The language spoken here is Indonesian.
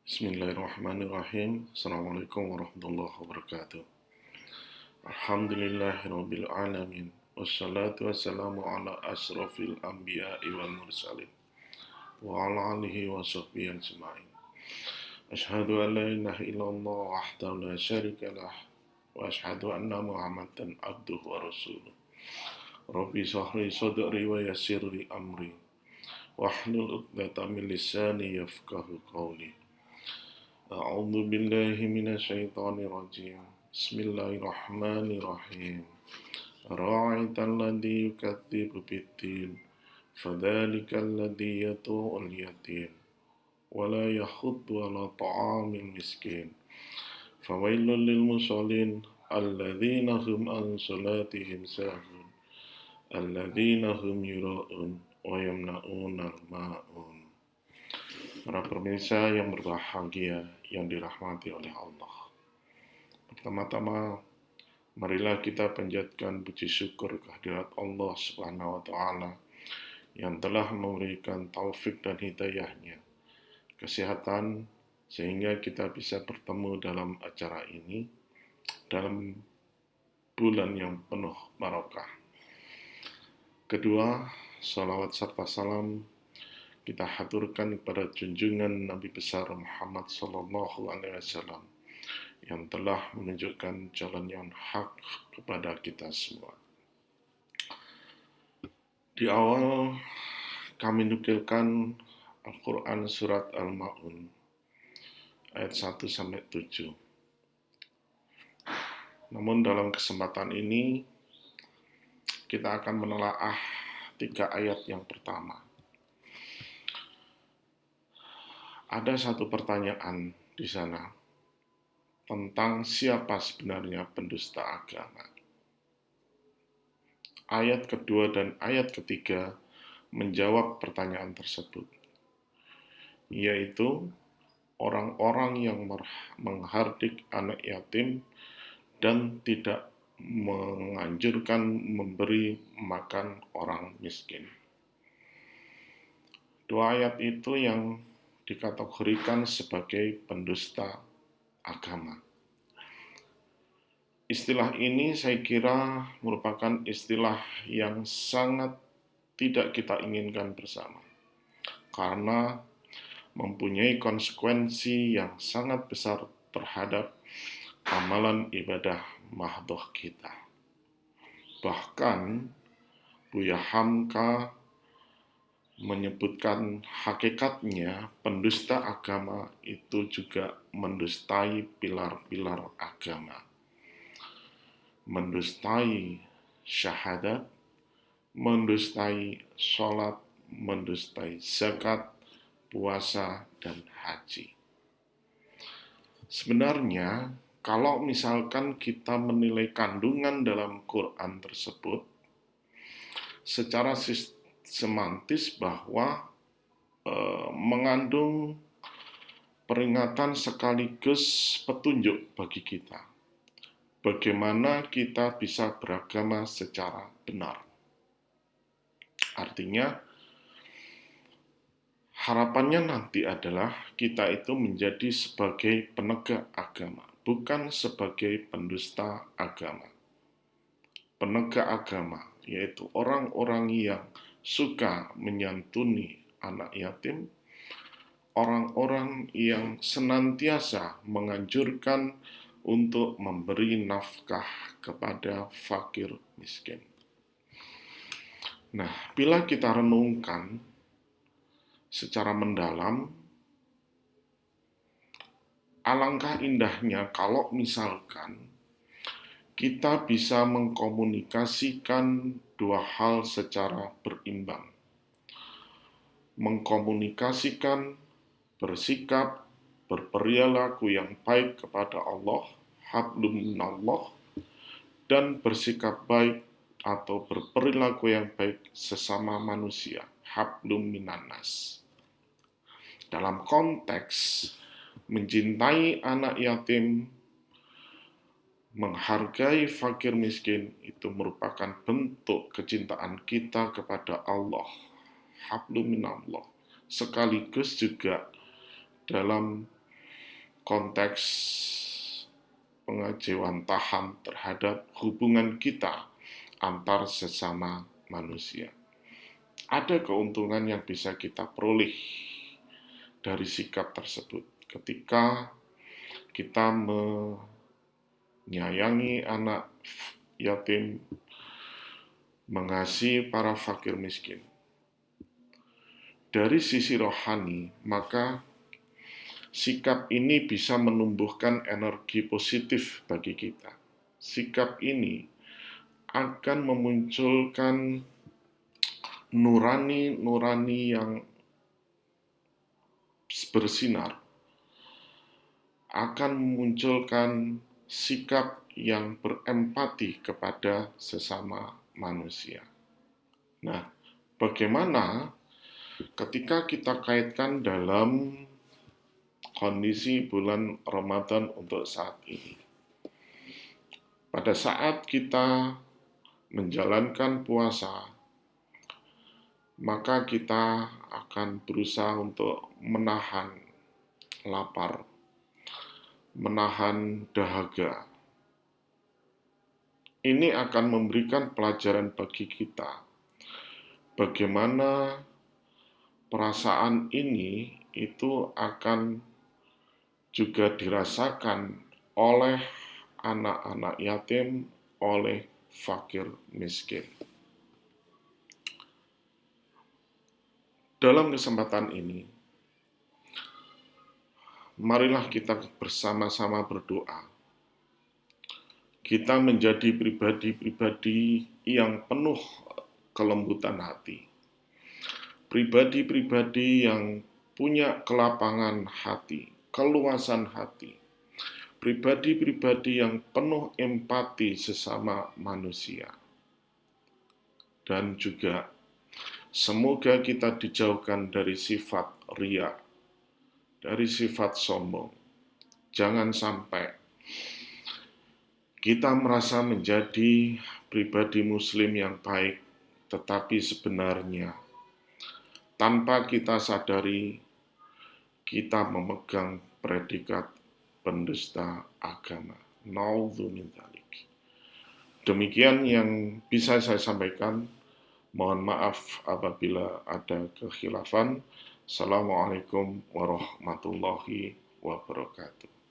Bismillahirrahmanirrahim. Assalamualaikum warahmatullahi wabarakatuh. Alhamdulillahirabbil alamin. Wassalatu wassalamu ala asrofil anbiya'i wal mursalin wa ala alihi wa sahbihi ajma'in. Asyhadu an la ilaha illallah wahdahu la syarika lah wa asyhadu anna Muhammadan abduhu wa rasuluh. Rabbi shrah sadri wa yassir li amri wahlul 'uqdatam min lisani yafqahu qawli. A'udzu billahi minasyaitonir rajim. Bismillahirrahmanirrahim. Ara'aital ladzi yukadzibu biddin, fadzalikal ladzi yad'ul yatim wa la yahuddu 'ala ta'amil miskin. Fawailul lil musallin alladzina hum an salatihim sahun, alladzina hum yura'un wa yamna'unal ma'un. Para pemirsa yang berbahagia, yang dirahmati oleh Allah. Pertama-tama, marilah kita panjatkan puji syukur kehadirat Allah Subhanahu wa Ta'ala yang telah memberikan taufik dan hidayahnya, kesehatan, sehingga kita bisa bertemu dalam acara ini, dalam bulan yang penuh barokah. Kedua, salawat serta salam kita haturkan kepada junjungan Nabi besar Muhammad sallallahu alaihi wasallam yang telah menunjukkan jalan yang hak kepada kita semua. Di awal kami nukilkan Al-Quran surat Al-Ma'un ayat 1 sampai 7. Namun dalam kesempatan ini kita akan menelaah 3 ayat yang pertama. Ada satu pertanyaan di sana tentang siapa sebenarnya pendusta agama. Ayat kedua dan ayat ketiga menjawab pertanyaan tersebut, yaitu orang-orang yang menghardik anak yatim dan tidak menganjurkan memberi makan orang miskin. Dua ayat itu yang dikategorikan sebagai pendusta agama. Istilah ini saya kira merupakan istilah yang sangat tidak kita inginkan bersama, karena mempunyai konsekuensi yang sangat besar terhadap amalan ibadah mahdhah kita. Bahkan Buya Hamka menyebutkan hakikatnya pendusta agama itu juga mendustai pilar-pilar agama. Mendustai syahadat, mendustai sholat, mendustai zakat, puasa, dan haji. Sebenarnya, kalau misalkan kita menilai kandungan dalam Quran tersebut, secara semantis bahwa mengandung peringatan sekaligus petunjuk bagi kita. Bagaimana kita bisa beragama secara benar. Artinya, harapannya nanti adalah kita itu menjadi sebagai penegak agama, bukan sebagai pendusta agama. Penegak agama, yaitu orang-orang yang suka menyantuni anak yatim, orang-orang yang senantiasa menganjurkan untuk memberi nafkah kepada fakir miskin. Nah, bila kita renungkan secara mendalam, alangkah indahnya kalau misalkan kita bisa mengkomunikasikan dua hal secara berimbang. Mengkomunikasikan, bersikap, berperilaku yang baik kepada Allah, hablum minallah, dan bersikap baik atau berperilaku yang baik sesama manusia, hablum minannas. Dalam konteks mencintai anak yatim, menghargai fakir miskin itu merupakan bentuk kecintaan kita kepada Allah, hablum minallah, sekaligus juga dalam konteks pengejawantahan terhadap hubungan kita antar sesama manusia. Ada keuntungan yang bisa kita peroleh dari sikap tersebut ketika kita menyayangi anak yatim, mengasihi para fakir miskin. Dari sisi rohani, maka sikap ini bisa menumbuhkan energi positif bagi kita. Sikap ini akan memunculkan nurani yang bersinar, akan memunculkan sikap yang berempati kepada sesama manusia. Nah, bagaimana ketika kita kaitkan dalam kondisi bulan Ramadan untuk saat ini? Pada saat kita menjalankan puasa, maka kita akan berusaha untuk menahan lapar, menahan dahaga. Ini akan memberikan pelajaran bagi kita bagaimana perasaan ini itu akan juga dirasakan oleh anak-anak yatim, oleh fakir miskin. Dalam kesempatan ini, marilah kita bersama-sama berdoa. Kita menjadi pribadi-pribadi yang penuh kelembutan hati. Pribadi-pribadi yang punya kelapangan hati, keluasan hati. Pribadi-pribadi yang penuh empati sesama manusia. Dan juga semoga kita dijauhkan dari sifat riya, dari sifat sombong. Jangan sampai kita merasa menjadi pribadi muslim yang baik, tetapi sebenarnya tanpa kita sadari kita memegang predikat pendusta agama. Naudzu min dzalik. Demikian yang bisa saya sampaikan. Mohon maaf apabila ada kekhilafan. Assalamualaikum warahmatullahi wabarakatuh.